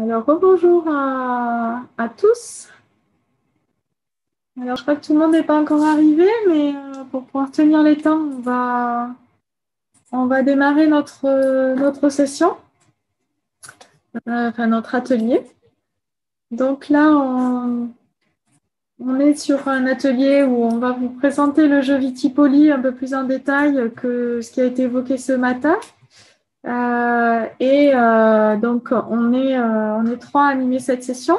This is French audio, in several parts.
Alors, bonjour à tous. Alors, je crois que tout le monde n'est pas encore arrivé, mais pour pouvoir tenir les temps, on va démarrer notre session, enfin notre atelier. Donc là, on est sur un atelier où on va vous présenter le jeu Vitipoli un peu plus en détail que ce qui a été évoqué ce matin. Donc, on est trois à animer cette session.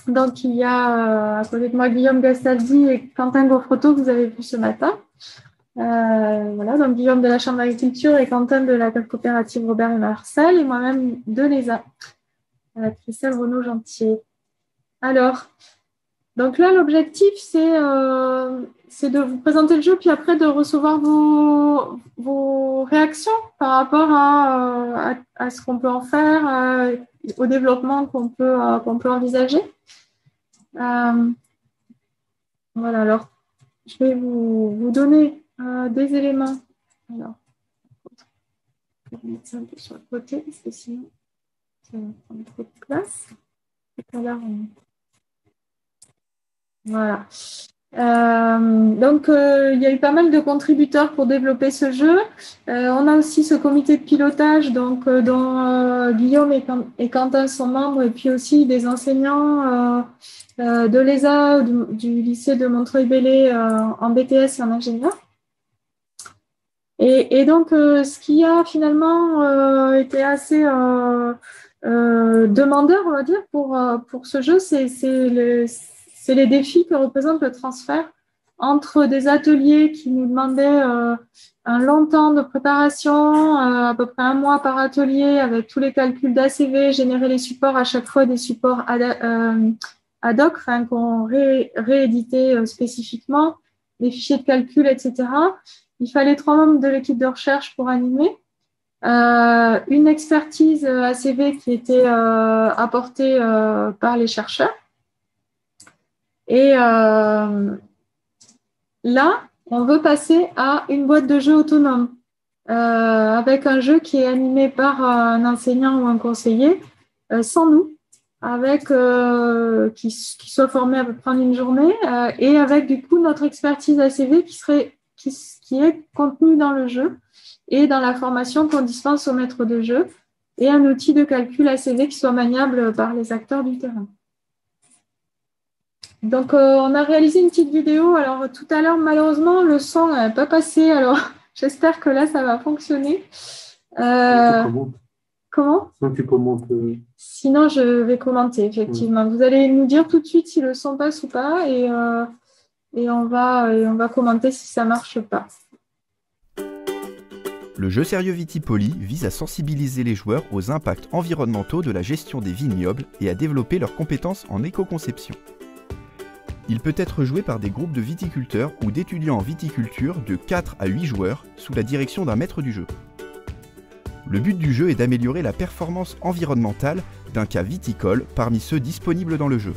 Donc, il y a à côté de moi Guillaume Gastaldi et Quentin Gaufreto que vous avez vu ce matin. Voilà, donc Guillaume de la Chambre d'agriculture et Quentin de la coopérative Robert et Marcel et moi-même de l'ESA, Christelle Renaud-Gentier. Alors, donc là, l'objectif, c'est de vous présenter le jeu, puis après de recevoir vos réactions par rapport à ce qu'on peut en faire, au développement qu'on peut envisager. Voilà, alors, je vais vous donner des éléments. Alors, je vais mettre ça un peu sur le côté, parce que sinon, ça va prendre trop de place. Tout à l'heure, voilà. Donc, il y a eu pas mal de contributeurs pour développer ce jeu. On a aussi ce comité de pilotage donc, dont Guillaume et Quentin sont membres, et puis aussi des enseignants de l'ESA, du lycée de Montreuil-Bellay en BTS et en ingénieur. Et donc, ce qui a finalement été assez demandeur, on va dire, pour ce jeu, c'est les défis que représente le transfert entre des ateliers qui nous demandaient un long temps de préparation, à peu près 1 mois par atelier, avec tous les calculs d'ACV, générer les supports, à chaque fois des supports ad hoc, enfin, qu'on rééditait spécifiquement, des fichiers de calcul, etc. Il fallait 3 membres de l'équipe de recherche pour animer. Une expertise ACV qui était apportée par les chercheurs. Et là, on veut passer à une boîte de jeu autonome avec un jeu qui est animé par un enseignant ou un conseiller sans nous, avec qui soit formé à peu près en une journée et avec du coup notre expertise ACV qui est contenue dans le jeu et dans la formation qu'on dispense aux maîtres de jeu et un outil de calcul ACV qui soit maniable par les acteurs du terrain. Donc, on a réalisé une petite vidéo. Alors, tout à l'heure, malheureusement, le son n'a pas passé. Alors, j'espère que là, ça va fonctionner. Comment? Sinon, tu commentes. Sinon, je vais commenter, effectivement. Vous allez nous dire tout de suite si le son passe ou pas et on va commenter si ça ne marche pas. Le jeu sérieux Vitipoli vise à sensibiliser les joueurs aux impacts environnementaux de la gestion des vignobles et à développer leurs compétences en éco-conception. Il peut être joué par des groupes de viticulteurs ou d'étudiants en viticulture de 4 à 8 joueurs sous la direction d'un maître du jeu. Le but du jeu est d'améliorer la performance environnementale d'un cas viticole parmi ceux disponibles dans le jeu.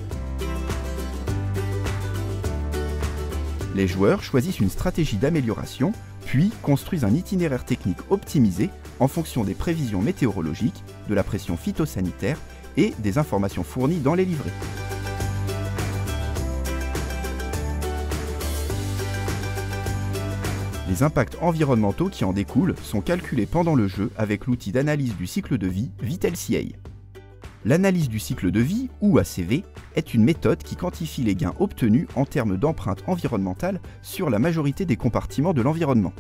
Les joueurs choisissent une stratégie d'amélioration, puis construisent un itinéraire technique optimisé en fonction des prévisions météorologiques, de la pression phytosanitaire et des informations fournies dans les livrets. Les impacts environnementaux qui en découlent sont calculés pendant le jeu avec l'outil d'analyse du cycle de vie VitalCA. L'analyse du cycle de vie, ou ACV, est une méthode qui quantifie les gains obtenus en termes d'empreinte environnementale sur la majorité des compartiments de l'environnement.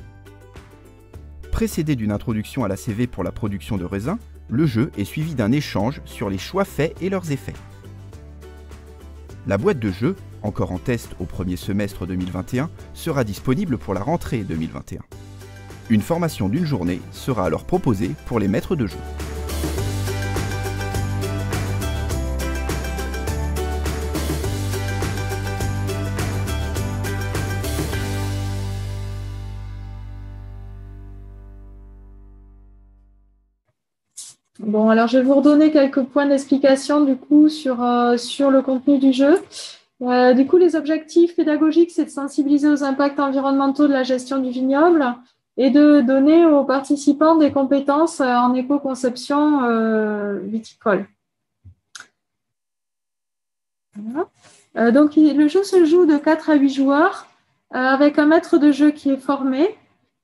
Précédé d'une introduction à l'ACV pour la production de raisins, le jeu est suivi d'un échange sur les choix faits et leurs effets. La boîte de jeu, encore en test au premier semestre 2021, sera disponible pour la rentrée 2021. Une formation d'une journée sera alors proposée pour les maîtres de jeu. Bon, alors je vais vous redonner quelques points d'explication du coup sur le contenu du jeu. Du coup, les objectifs pédagogiques, c'est de sensibiliser aux impacts environnementaux de la gestion du vignoble et de donner aux participants des compétences en éco-conception viticole. Voilà. Donc, le jeu se joue de 4 à 8 joueurs avec un maître de jeu qui est formé.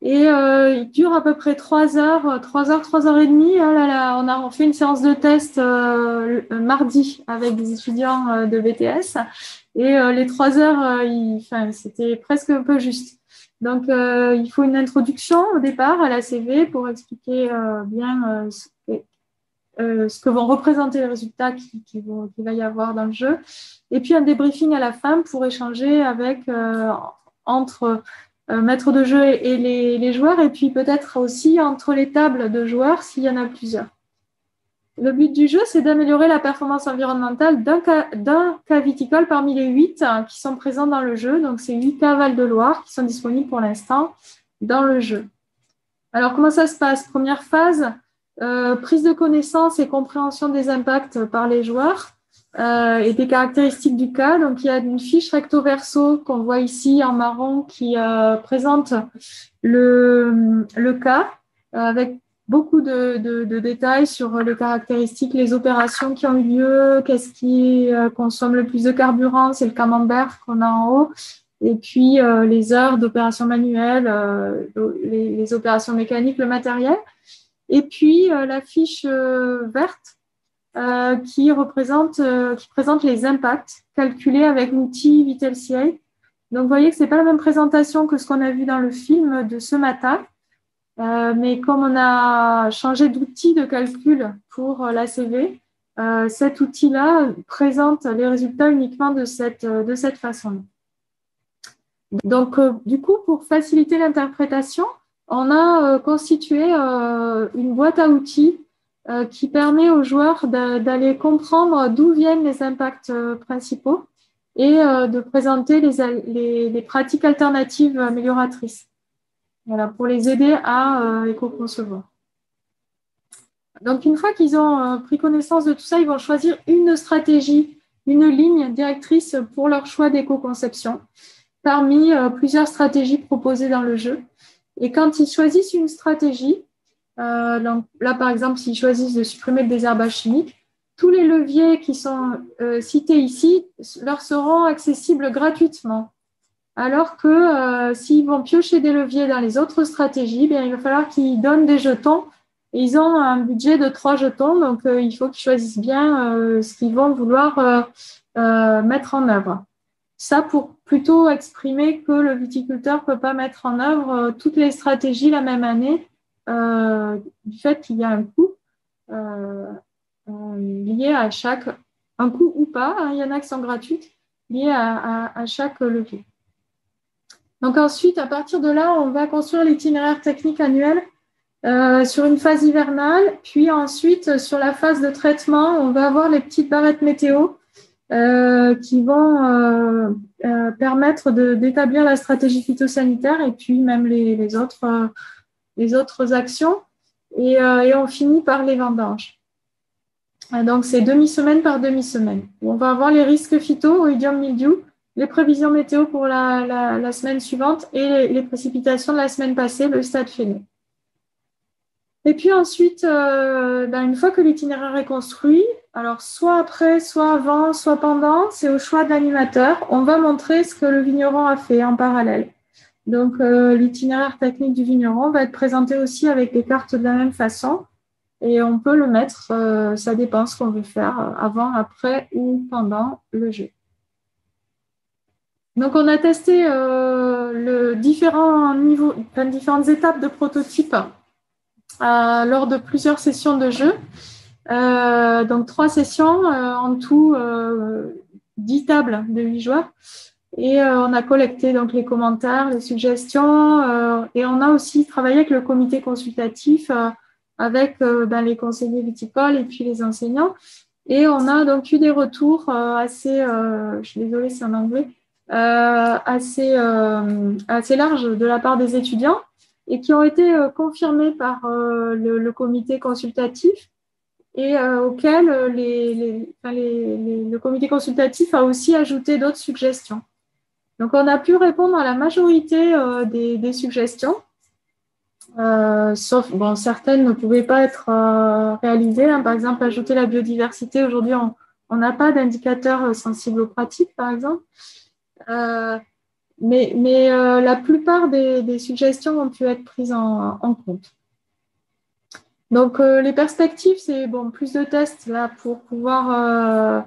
Et il dure à peu près 3 heures, 3 heures et demie. Oh là là, on fait une séance de test mardi avec des étudiants de BTS. Et les 3 heures, c'était presque un peu juste. Donc, il faut une introduction au départ à la CV pour expliquer bien ce que vont représenter les résultats qu'il va y avoir dans le jeu. Et puis, un débriefing à la fin pour échanger entre maître de jeu et les joueurs, et puis peut-être aussi entre les tables de joueurs s'il y en a plusieurs. Le but du jeu, c'est d'améliorer la performance environnementale d'un cas viticole parmi les 8 qui sont présents dans le jeu. Donc, c'est 8 cas Val-de-Loire qui sont disponibles pour l'instant dans le jeu. Alors, comment ça se passe? Première phase, prise de connaissance et compréhension des impacts par les joueurs et des caractéristiques du cas. Donc, il y a une fiche recto-verso qu'on voit ici en marron qui présente le cas avec beaucoup de détails sur les caractéristiques, les opérations qui ont eu lieu, qu'est-ce qui consomme le plus de carburant, c'est le camembert qu'on a en haut, et puis les heures d'opérations manuelles, les opérations mécaniques, le matériel. Et puis la fiche verte qui présente les impacts calculés avec l'outil VitalCA. Donc, vous voyez que ce n'est pas la même présentation que ce qu'on a vu dans le film de ce matin. Mais comme on a changé d'outil de calcul pour l'ACV, cet outil-là présente les résultats uniquement de cette façon. Donc, du coup, pour faciliter l'interprétation, on a constitué une boîte à outils qui permet aux joueurs d'aller comprendre d'où viennent les impacts principaux et de présenter les pratiques alternatives amélioratrices. Voilà, pour les aider à éco-concevoir. Donc, une fois qu'ils ont pris connaissance de tout ça, ils vont choisir une stratégie, une ligne directrice pour leur choix d'éco-conception parmi plusieurs stratégies proposées dans le jeu. Et quand ils choisissent une stratégie, là, par exemple, s'ils choisissent de supprimer le désherbage chimique, tous les leviers qui sont cités ici leur seront accessibles gratuitement. Alors que s'ils vont piocher des leviers dans les autres stratégies, bien, il va falloir qu'ils donnent des jetons. Et ils ont un budget de 3 jetons, donc il faut qu'ils choisissent bien ce qu'ils vont vouloir mettre en œuvre. Ça pour plutôt exprimer que le viticulteur ne peut pas mettre en œuvre toutes les stratégies la même année du fait qu'il y a un coût lié à chaque, un coût ou pas, hein, il y en a qui sont gratuites, liées à chaque levier. Donc ensuite, à partir de là, on va construire l'itinéraire technique annuel sur une phase hivernale, puis ensuite sur la phase de traitement, on va avoir les petites barrettes météo qui vont permettre d'établir la stratégie phytosanitaire et puis même les autres actions. Et on finit par les vendanges. Donc c'est demi-semaine par demi-semaine. On va avoir les risques phyto, oïdium, mildiou, les prévisions météo pour la semaine suivante et les précipitations de la semaine passée, le stade fainé. Et puis ensuite, une fois que l'itinéraire est construit, alors soit après, soit avant, soit pendant, c'est au choix de l'animateur. On va montrer ce que le vigneron a fait en parallèle. Donc, l'itinéraire technique du vigneron va être présenté aussi avec les cartes de la même façon. Et on peut le mettre, ça dépend ce qu'on veut faire avant, après ou pendant le jeu. Donc, on a testé différentes étapes de prototype lors de plusieurs sessions de jeu. Donc, 3 sessions, en tout 10 tables de 8 joueurs. Et on a collecté donc les commentaires, les suggestions et on a aussi travaillé avec le comité consultatif avec les conseillers viticoles et puis les enseignants. Et on a donc eu des retours assez, je suis désolée, c'est en anglais, assez larges de la part des étudiants et qui ont été confirmés par le comité consultatif et auquel le comité consultatif a aussi ajouté d'autres suggestions. Donc, on a pu répondre à la majorité des suggestions, sauf, certaines ne pouvaient pas être réalisées. Hein. Par exemple, ajouter la biodiversité. Aujourd'hui, On n'a pas d'indicateur sensible aux pratiques, par exemple. Mais la plupart des suggestions ont pu être prises en compte. Donc, les perspectives, c'est bon, plus de tests là pour pouvoir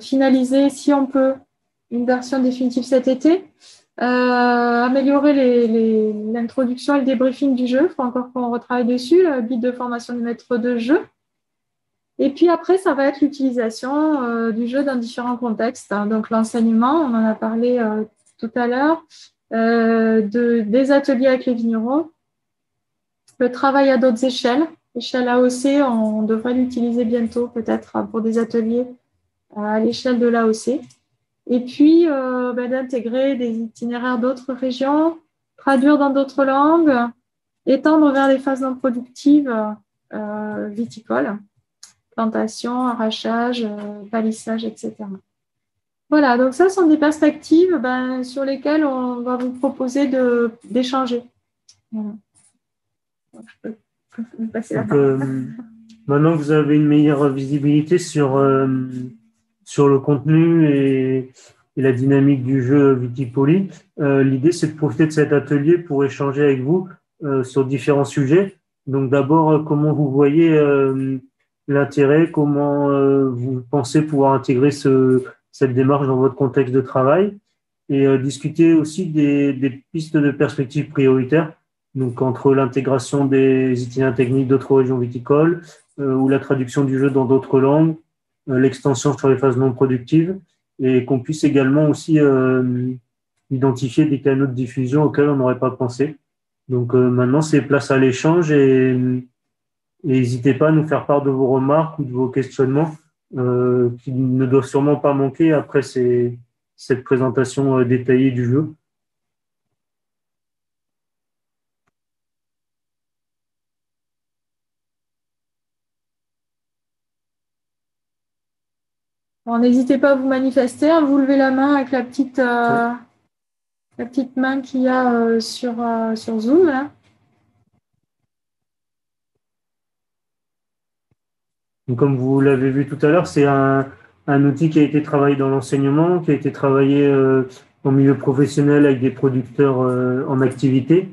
finaliser, si on peut, une version définitive cet été. Améliorer l'introduction et le débriefing du jeu. Il faut encore qu'on retravaille dessus, le guide de formation du maître de jeu. Et puis après, ça va être l'utilisation du jeu dans différents contextes. Donc, l'enseignement, on en a parlé tout à l'heure, des ateliers avec les vignerons, le travail à d'autres échelles. L'échelle AOC, on devrait l'utiliser bientôt, peut-être pour des ateliers à l'échelle de l'AOC. Et puis, d'intégrer des itinéraires d'autres régions, traduire dans d'autres langues, étendre vers les phases non productives viticoles, plantation, arrachage, palissage, etc. Voilà, donc ça sont des perspectives sur lesquelles on va vous proposer d'échanger. Voilà. Donc, je peux vous passer la parole. Maintenant que vous avez une meilleure visibilité sur le contenu et la dynamique du jeu Viticoli, l'idée c'est de profiter de cet atelier pour échanger avec vous sur différents sujets. Donc d'abord, comment vous voyez l'intérêt, comment vous pensez pouvoir intégrer cette démarche dans votre contexte de travail et discuter aussi des pistes de perspectives prioritaires. Donc, entre l'intégration des itinéraires techniques d'autres régions viticoles ou la traduction du jeu dans d'autres langues, l'extension sur les phases non productives, et qu'on puisse également aussi identifier des canaux de diffusion auxquels on n'aurait pas pensé. Donc, maintenant, c'est place à l'échange et n'hésitez pas à nous faire part de vos remarques ou de vos questionnements qui ne doivent sûrement pas manquer après cette présentation détaillée du jeu. N'hésitez pas à vous manifester, à vous lever la main avec la petite main qu'il y a sur Zoom. Là. Donc, comme vous l'avez vu tout à l'heure, c'est un outil qui a été travaillé dans l'enseignement, qui a été travaillé en milieu professionnel avec des producteurs en activité.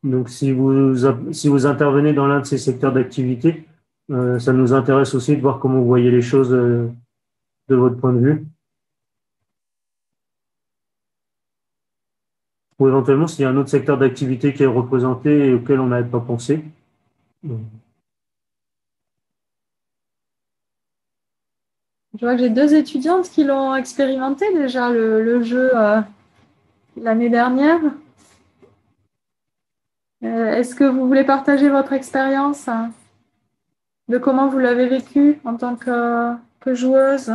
Donc, si vous intervenez dans l'un de ces secteurs d'activité, ça nous intéresse aussi de voir comment vous voyez les choses de votre point de vue. Ou éventuellement, s'il y a un autre secteur d'activité qui est représenté et auquel on n'avait pas pensé. Je vois que j'ai 2 étudiantes qui l'ont expérimenté déjà, le jeu l'année dernière. Est-ce que vous voulez partager votre expérience de comment vous l'avez vécu en tant que joueuse?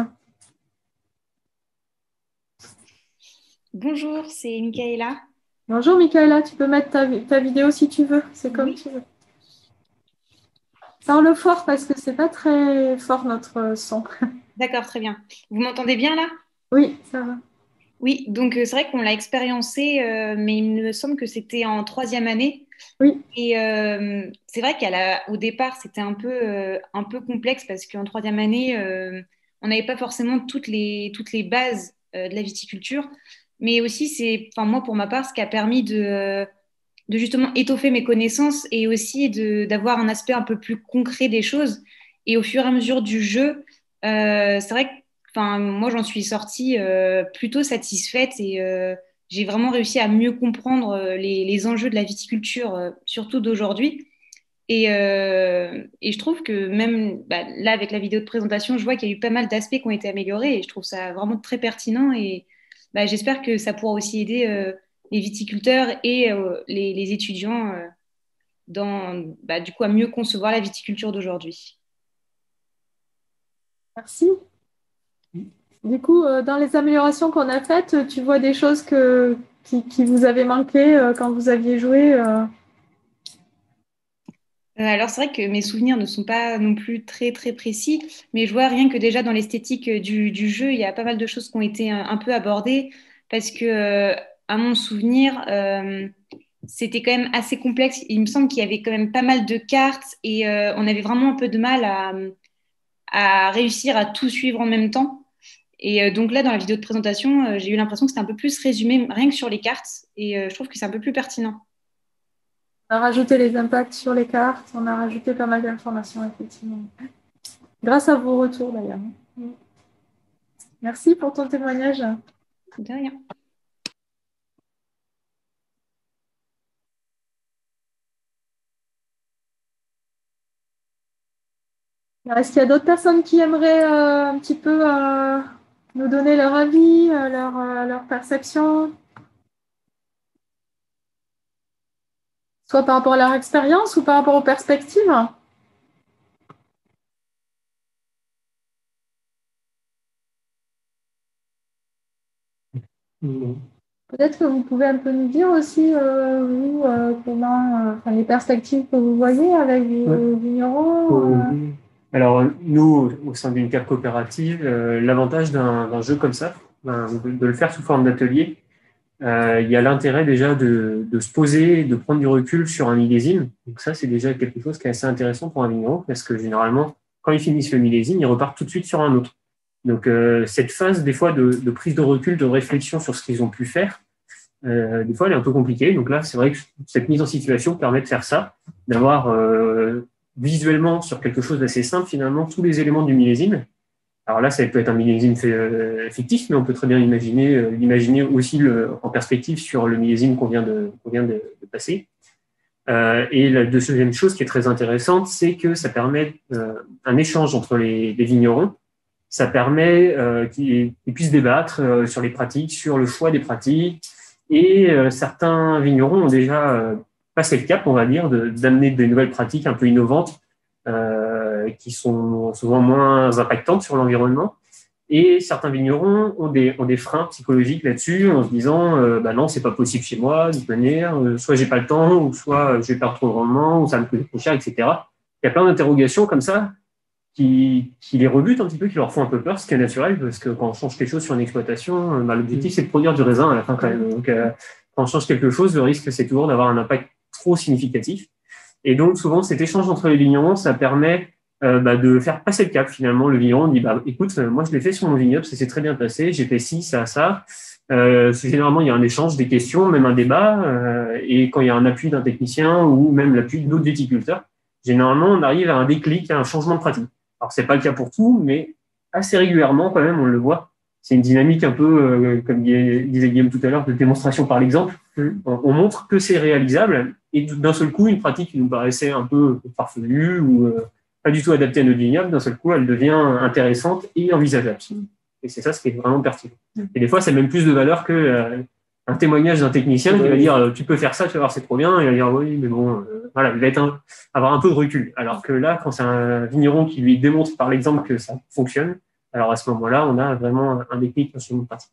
Bonjour, c'est Michaela. Bonjour Michaela, tu peux mettre ta vidéo si tu veux, c'est comme tu veux. Parle fort parce que c'est pas très fort notre son. D'accord, très bien. Vous m'entendez bien là? Oui, ça va. Oui, donc c'est vrai qu'on l'a expériencé, mais il me semble que c'était en 3e année. Oui. Et c'est vrai qu'au départ, c'était un peu complexe parce qu'en 3e année, on n'avait pas forcément toutes les bases de la viticulture. Mais aussi, enfin, moi, pour ma part, ce qui a permis de justement étoffer mes connaissances et aussi d'avoir un aspect un peu plus concret des choses. Et au fur et à mesure du jeu, c'est vrai que enfin, moi, j'en suis sortie plutôt satisfaite et j'ai vraiment réussi à mieux comprendre les enjeux de la viticulture, surtout d'aujourd'hui. Et je trouve que même là, avec la vidéo de présentation, je vois qu'il y a eu pas mal d'aspects qui ont été améliorés et je trouve ça vraiment très pertinent. Et j'espère que ça pourra aussi aider les viticulteurs et les étudiants du coup, à mieux concevoir la viticulture d'aujourd'hui. Merci. Du coup, dans les améliorations qu'on a faites, tu vois des choses qui vous avaient manqué quand vous aviez joué Alors, c'est vrai que mes souvenirs ne sont pas non plus très, très précis, mais je vois rien que déjà dans l'esthétique du jeu, il y a pas mal de choses qui ont été un peu abordées parce que, à mon souvenir, c'était quand même assez complexe. Il me semble qu'il y avait quand même pas mal de cartes et on avait vraiment un peu de mal à réussir à tout suivre en même temps. Et donc là, dans la vidéo de présentation, j'ai eu l'impression que c'était un peu plus résumé rien que sur les cartes. Et je trouve que c'est un peu plus pertinent. On a rajouté les impacts sur les cartes, on a rajouté pas mal d'informations, effectivement. Grâce à vos retours, d'ailleurs. Merci pour ton témoignage. De rien. Est-ce qu'il y a d'autres personnes qui aimeraient un petit peu nous donner leur avis, leur perception? Soit par rapport à leur expérience ou par rapport aux perspectives? Peut-être que vous pouvez un peu nous dire aussi, vous, comment, les perspectives que vous voyez avec vos vignerons. Alors, nous, au sein d'une CAP coopérative, l'avantage d'un jeu comme ça, de le faire sous forme d'atelier, il y a l'intérêt déjà de se poser, de prendre du recul sur un millésime. Donc ça, c'est déjà quelque chose qui est assez intéressant pour un vigneron, parce que généralement, quand ils finissent le millésime, ils repartent tout de suite sur un autre. Donc cette phase, des fois, de prise de recul, de réflexion sur ce qu'ils ont pu faire, des fois, elle est un peu compliquée. Donc là, c'est vrai que cette mise en situation permet de faire ça, d'avoir visuellement sur quelque chose d'assez simple, finalement, tous les éléments du millésime. Alors là, ça peut être un millésime fictif, mais on peut très bien l'imaginer aussi en perspective sur le millésime qu'on vient de passer. Et la deuxième chose qui est très intéressante, c'est que ça permet un échange entre les vignerons. Ça permet qu'ils puissent débattre sur les pratiques, sur le choix des pratiques. Et certains vignerons ont déjà passé le cap, on va dire, d'amener des nouvelles pratiques un peu innovantes qui sont souvent moins impactantes sur l'environnement. Et certains vignerons ont des freins psychologiques là-dessus en se disant non, c'est pas possible chez moi, de toute manière, soit j'ai pas le temps, ou soit je vais perdre trop de rendement, ou ça me coûte trop cher, etc. Il y a plein d'interrogations comme ça qui les rebutent un petit peu, qui leur font un peu peur, ce qui est naturel, parce que quand on change quelque chose sur une exploitation, l'objectif c'est de produire du raisin à la fin quand même. Donc quand on change quelque chose, le risque c'est toujours d'avoir un impact trop significatif. Et donc souvent cet échange entre les vignerons, ça permet de faire passer le cap finalement. Le vigneron dit écoute, moi je l'ai fait sur mon vignoble, ça s'est très bien passé, j'ai fait ci, ça, ça. Généralement il y a un échange, des questions, même un débat, et quand il y a un appui d'un technicien ou même l'appui d'autres viticulteurs, généralement on arrive à un déclic, à un changement de pratique. Alors c'est pas le cas pour tout, mais assez régulièrement quand même on le voit. C'est une dynamique un peu, comme disait Guillaume tout à l'heure, de démonstration par l'exemple. On montre que c'est réalisable et d'un seul coup, une pratique qui nous paraissait un peu farfelue ou pas du tout adaptée à notre vignoble, d'un seul coup, elle devient intéressante et envisageable. Et c'est ça ce qui est vraiment pertinent. Et des fois, c'est même plus de valeur que un témoignage d'un technicien qui va dire tu peux faire ça, tu vas voir, c'est trop bien. Et il va dire oui, mais bon, voilà, il va avoir un peu de recul. Alors que là, quand c'est un vigneron qui lui démontre par l'exemple que ça fonctionne, alors à ce moment-là, on a vraiment un déclic sur une pratique.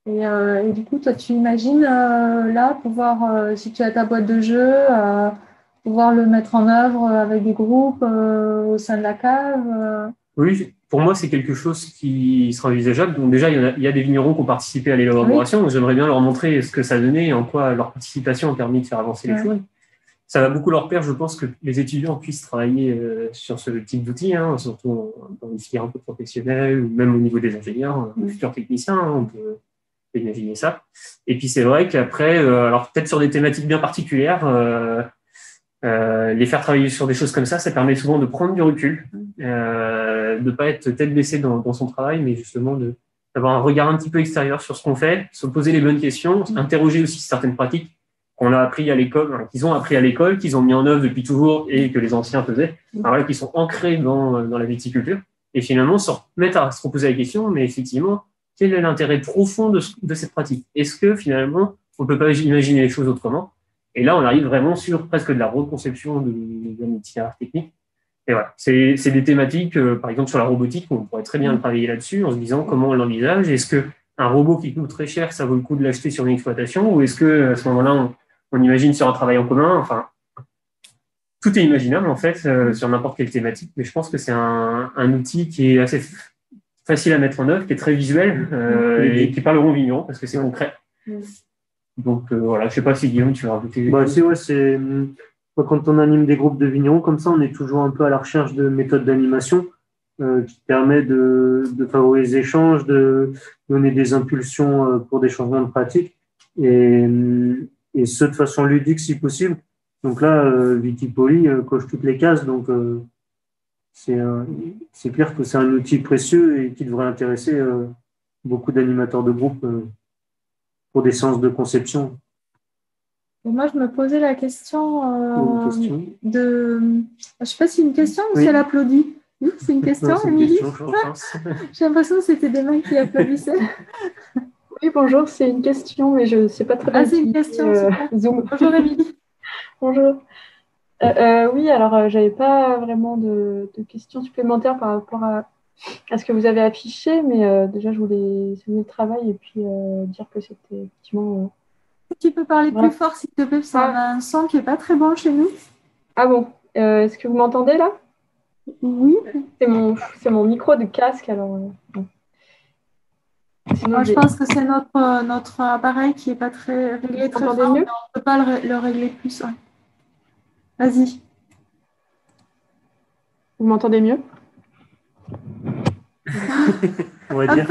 Et du coup, toi, tu imagines là pouvoir, si tu as ta boîte de jeu, pouvoir le mettre en œuvre avec des groupes au sein de la cave Oui, pour moi, c'est quelque chose qui sera envisageable. Donc déjà, il y a des vignerons qui ont participé à l'élaboration. Oui. J'aimerais bien leur montrer ce que ça donnait et en quoi leur participation a permis de faire avancer les choses. Ça va beaucoup leur plaire, je pense, que les étudiants puissent travailler sur ce type d'outils, surtout dans une filière un peu professionnelle ou même au niveau des ingénieurs, futurs techniciens, on peut imaginer ça. Et puis c'est vrai qu'après, alors peut-être sur des thématiques bien particulières, les faire travailler sur des choses comme ça permet souvent de prendre du recul, de pas être tête baissée dans son travail, mais justement d'avoir un regard un petit peu extérieur sur ce qu'on fait, se poser les bonnes questions, interroger aussi certaines pratiques qu'on a appris à l'école, qu'ils ont appris à l'école, qu'ils ont mis en œuvre depuis toujours et que les anciens faisaient, voilà, qui sont ancrés dans la viticulture, et finalement se mettre à se reposer la question, mais effectivement, quel est l'intérêt profond de cette pratique? Est-ce que finalement, on ne peut pas imaginer les choses autrement? Et là, on arrive vraiment sur presque de la reconception d'un itinéraire technique. Et voilà, c'est des thématiques, par exemple sur la robotique, on pourrait très bien travailler là-dessus en se disant comment on l'envisage. Est-ce qu'un robot qui coûte très cher, ça vaut le coup de l'acheter sur une exploitation, ou est-ce que à ce moment-là, on imagine sur un travail en commun? Enfin, tout est imaginable en fait sur n'importe quelle thématique, mais je pense que c'est un outil qui est assez facile à mettre en œuvre, qui est très visuel et qui parle au vigneron parce que c'est concret. Donc voilà, je ne sais pas si Guillaume, tu veux rajouter. Quand on anime des groupes de vignerons comme ça, on est toujours un peu à la recherche de méthodes d'animation qui permet de favoriser les échanges, de donner des impulsions pour des changements de pratique, et ce, de façon ludique si possible. Donc là, Vitipoli coche toutes les cases, donc c'est clair que c'est un outil précieux et qui devrait intéresser beaucoup d'animateurs de groupe pour des séances de conception. Et moi, je me posais la question, question. de... Je ne sais pas si c'est une question ou Oui. si elle applaudit. Oui, c'est une question, Non, c'est une Émilie. question, je pense. J'ai l'impression que c'était des mains qui applaudissaient. Oui, bonjour, c'est une question, mais je ne sais pas très bien. Ah, c'est une question, super. Zoom. Bonjour, Émilie. Bonjour. Oui, alors, j'avais pas vraiment de questions supplémentaires par rapport à ce que vous avez affiché, mais déjà, je voulais saluer le travail et puis dire que c'était effectivement. Tu peux parler plus fort, s'il te plaît, parce qu'on a un son qui n'est pas très bon chez nous. Ah bon, est-ce que vous m'entendez là? Oui. C'est mon micro de casque, alors. Bon. Sinon, Je pense que c'est notre appareil qui n'est pas très réglé très fort, mieux, mais on ne peut pas le régler plus. Ouais. Vas-y. Vous m'entendez mieux? On va dire.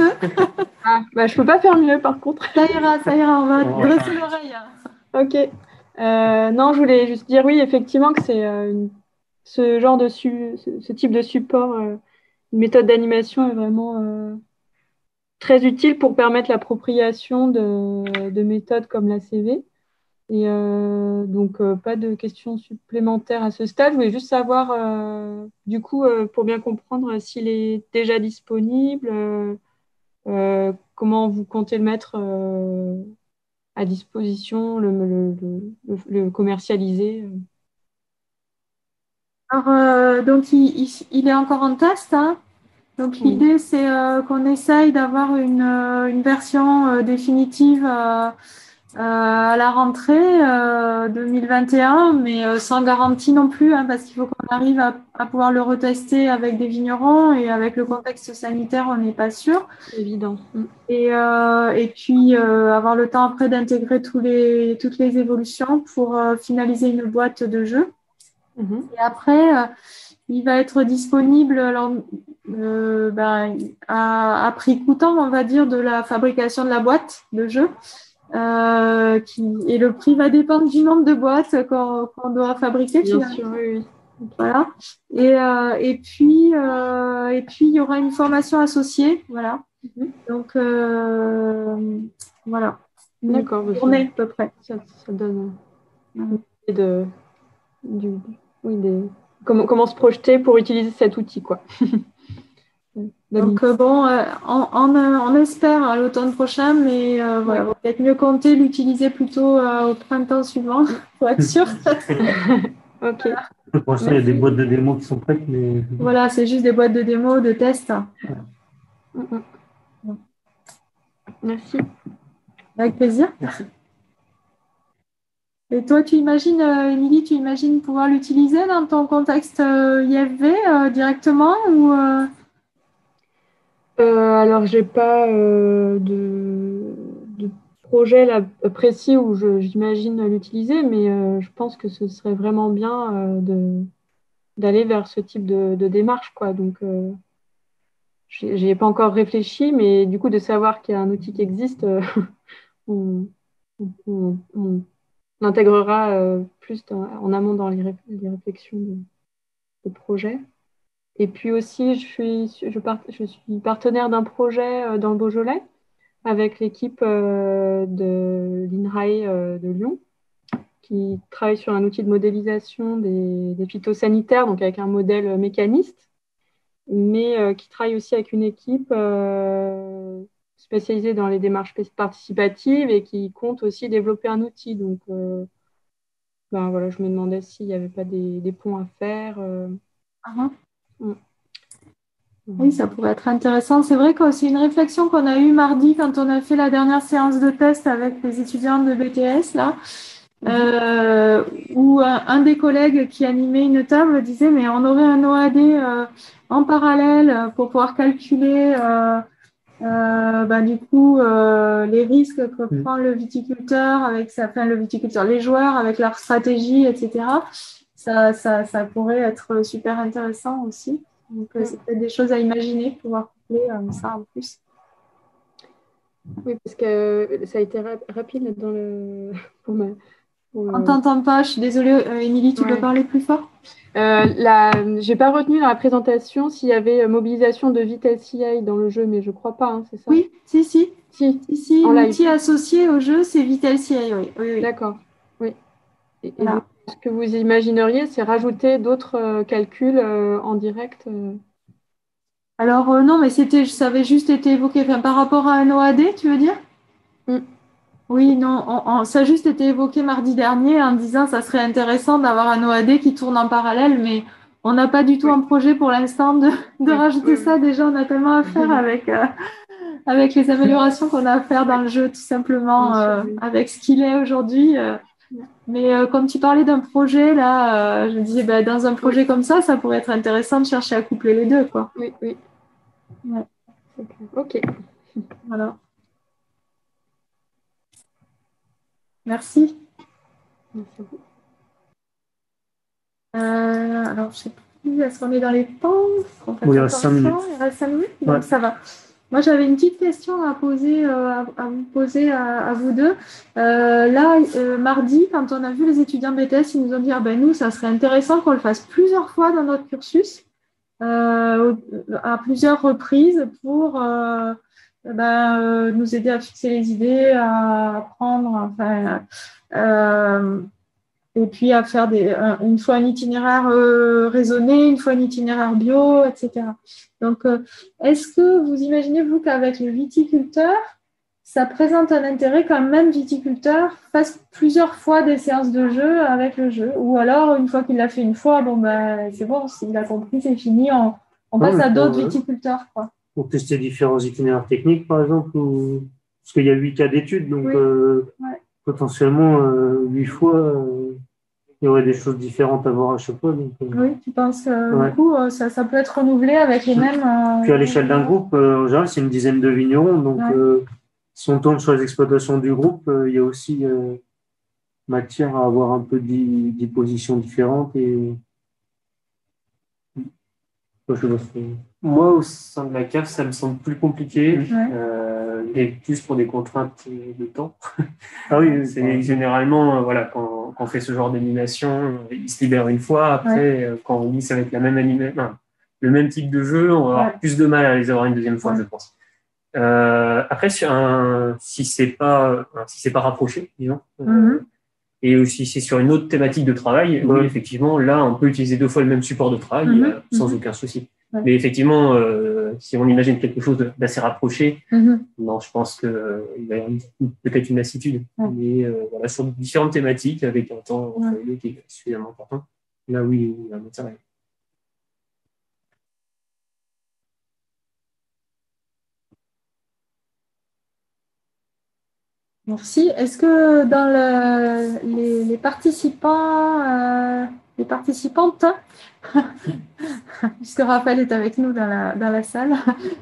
Ah, bah, je ne peux pas faire mieux par contre. Ça ira, on va dresser l'oreille. Ok. Non, je voulais juste dire oui, effectivement, que c'est ce genre de ce type de support, une méthode d'animation est vraiment très utile pour permettre l'appropriation de méthodes comme l'ACV. Et donc, pas de questions supplémentaires à ce stade. Je voulais juste savoir, du coup, pour bien comprendre s'il est déjà disponible, comment vous comptez le mettre à disposition, le commercialiser. Alors, donc, il est encore en test. Hein. Donc, l'idée, c'est qu'on essaye d'avoir une version définitive à la rentrée 2021, mais sans garantie non plus, hein, parce qu'il faut qu'on arrive à pouvoir le retester avec des vignerons et avec le contexte sanitaire, on n'est pas sûr. C'est évident. Et puis, avoir le temps après d'intégrer toutes les évolutions pour finaliser une boîte de jeu. Et après, il va être disponible à prix coûtant, on va dire, de la fabrication de la boîte de jeu. Et le prix va dépendre du nombre de boîtes qu'on doit fabriquer. Bien sûr, oui. Voilà. Et puis, il y aura une formation associée. Voilà. Donc, voilà. D'accord. Une journée à peu près. Ça donne une idée comment se projeter pour utiliser cet outil, quoi. Donc, on espère à l'automne prochain, mais voilà, il va peut-être mieux compter l'utiliser plutôt au printemps suivant, pour être sûr. Ok. Voilà. Pour l'instant, il y a des boîtes de démo qui sont prêtes, mais... Voilà, c'est juste des boîtes de démo, de tests. Merci. Avec plaisir. Merci. Et toi, Émilie, tu imagines pouvoir l'utiliser dans ton contexte IFV directement ou Alors, j'ai pas de projet là, précis où j'imagine l'utiliser, mais je pense que ce serait vraiment bien d'aller vers ce type de démarche, quoi. Donc, j'y ai pas encore réfléchi, mais du coup, de savoir qu'il y a un outil qui existe, on l'intégrera plus en amont dans les réflexions de projet. Et puis aussi, je suis partenaire d'un projet dans le Beaujolais avec l'équipe de l'INRAE de Lyon qui travaille sur un outil de modélisation des phytosanitaires, donc avec un modèle mécaniste, mais qui travaille aussi avec une équipe spécialisée dans les démarches participatives et qui compte aussi développer un outil. Donc, voilà, je me demandais s'il n'y avait pas des ponts à faire. Oui, ça pourrait être intéressant. C'est vrai que c'est une réflexion qu'on a eue mardi quand on a fait la dernière séance de test avec les étudiants de BTS, là, où un des collègues qui animait une table disait mais on aurait un OAD en parallèle pour pouvoir calculer du coup les risques que prend le viticulteur les joueurs avec leur stratégie, etc. Ça pourrait être super intéressant aussi. Donc, c'est peut-être des choses à imaginer, pouvoir coupler ça en plus. Oui, parce que ça a été rapide dans le. On t'entend pas, je suis désolée, Émilie, tu peux parler plus fort? J'ai pas retenu dans la présentation s'il y avait mobilisation de VitalCI dans le jeu, mais je crois pas, hein, c'est ça? Oui, si. L'outil associé au jeu, c'est VitalCI, oui. D'accord, oui. Et Voilà. donc, ce que vous imagineriez, c'est rajouter d'autres calculs en direct Alors, non, mais ça avait juste été évoqué. Enfin, par rapport à un OAD, tu veux dire? Oui, non, ça a juste été évoqué mardi dernier en disant ça serait intéressant d'avoir un OAD qui tourne en parallèle, mais on n'a pas du tout un projet pour l'instant de rajouter ça. Déjà, on a tellement à faire avec les améliorations qu'on a à faire dans le jeu, tout simplement, avec ce qu'il est aujourd'hui. Mais comme tu parlais d'un projet, là, je me disais, dans un projet comme ça pourrait être intéressant de chercher à coupler les deux, quoi. Oui. Ouais. Ok. Voilà. Merci. Merci à vous. Alors, je ne sais plus, est-ce qu'on est dans les temps? Oui, il reste 5 minutes. Il reste 5 minutes, donc ça va. Moi, j'avais une petite question à poser, à vous poser à vous deux. Mardi, quand on a vu les étudiants BTS, ils nous ont dit nous, ça serait intéressant qu'on le fasse plusieurs fois dans notre cursus, à plusieurs reprises pour nous aider à fixer les idées, à apprendre, et puis à faire une fois un itinéraire raisonné, une fois un itinéraire bio, etc. Donc, est-ce que vous imaginez, vous, qu'avec le viticulteur, ça présente un intérêt qu'un même viticulteur fasse plusieurs fois des séances de jeu avec le jeu? Ou alors, une fois qu'il l'a fait une fois, c'est bon, s'il a compris, c'est fini, on passe à d'autres viticulteurs, quoi. Pour tester différents itinéraires techniques, par exemple, parce qu'il y a 8 cas d'études, donc potentiellement 8 fois, il y aurait des choses différentes à voir à chaque fois. Donc, oui, tu penses du coup, ça peut être renouvelé avec les mêmes. Puis à l'échelle d'un groupe, en général, c'est une dizaine de vignerons. Donc, si on tourne sur les exploitations du groupe, il y a aussi matière à avoir un peu des positions différentes. Et moi, au sein de la cave, ça me semble plus compliqué, et plus pour des contraintes de temps. Ah oui, c'est généralement, quand on fait ce genre d'animation, il se libère une fois. Après, quand on dit ça va être la même le même type de jeu, on va avoir plus de mal à les avoir une deuxième fois, je pense. Après, si c'est pas rapproché, disons, et aussi c'est sur une autre thématique de travail, oui, effectivement, là, on peut utiliser 2 fois le même support de travail sans aucun souci. Mais effectivement, si on imagine quelque chose d'assez rapproché, non, je pense qu'il va y avoir peut-être une lassitude. Mais sur différentes thématiques, avec un temps qui est suffisamment important, là, oui, il y a un intérêt. Merci. Est-ce que dans les participantes, puisque Raphaël est avec nous dans la salle,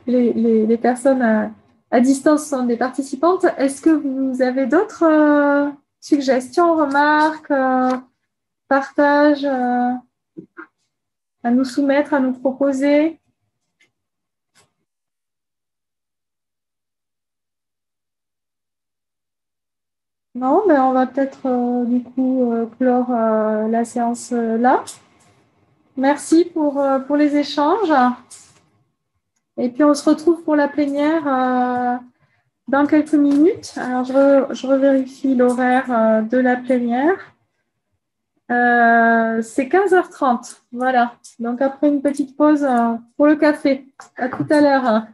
les personnes à distance sont des participantes, est-ce que vous avez d'autres suggestions, remarques, partages à nous soumettre, à nous proposer? Non, mais on va peut-être du coup clore la séance là. Merci pour les échanges. Et puis on se retrouve pour la plénière dans quelques minutes. Alors je revérifie l'horaire de la plénière. C'est 15h30. Voilà. Donc après une petite pause pour le café. À tout à l'heure.